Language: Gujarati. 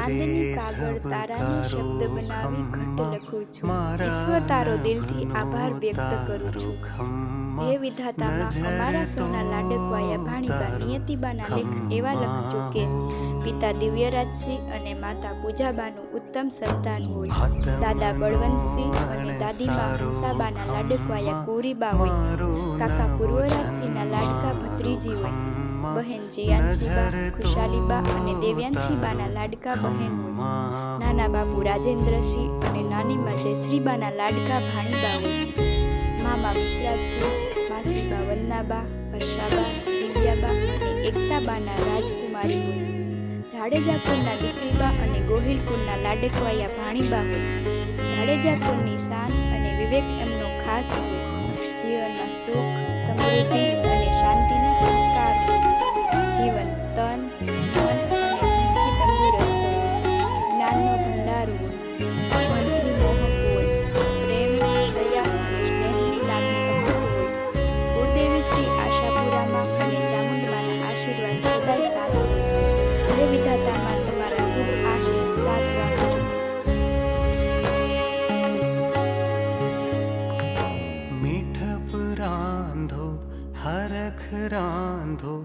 ચાંદની કાગળ તારાની શબ્દ બનાવી ઘટ લખું છું. ઈશ્વર તારો દિલથી આભાર વ્યક્ત કરું છું. હે વિધાતામાં અમારા સૌના લાડકવાયા ભાણીબા નિયતિબાના લેખ એવા લખજો કે પિતા દિવ્યરાજસિંહ અને માતા પૂજાબાનું ઉત્તમ સંતાન હોય. દાદા બળવંતસિંહ અને દાદીમા હંસાબાના લાડકવાયા કુરીબા હોય. કાકા પૂર્વરાજસિંહના લાડકા ભત્રીજી હોય. બહેન જિયાનસીબા, ખુશાલીબા અને દેવ્યાનસીબાના લાડકા બહેન હોય. નાના બાપુ રાજેન્દ્રસિંહ અને નાનીમા જયશ્રીબાના લાડકા ભાણીબા હોય. મામા વિતરાજસિંહ, માસીબા વંદનાબા, હર્ષાબા, દિવ્યાબા અને એકતાબાના રાજકુમારી હોય. જાડેજા કુળના દીકરીબા અને ગોહિલ કુળના લાડકવાયા ભાણીબા હોય. જાડેજા કુળની શાન અને વિવેક એમનો ખાસ હોય. જીવનમાં સુખ, સમૃદ્ધિ અને શાંતિના સંસ્કાર હોય. જીવન તન, મન અને ધનથી તંદુરસ્ત હોય. જ્ઞાનનો ભંડાર હોય. મનથી મોહક હોય. પ્રેમ, દયા અને સ્નેહની લાગણી અખૂટ હોય. કુળદેવી શ્રી આશાપુરામાં અને ચામુંડમાના આશીર્વાદ સદાય સાથ હોય. હે વિધાતામાં તમારા શુભ આશીષ સાથ રાખજો. મીઠપ રાંધો હરખ રાંધો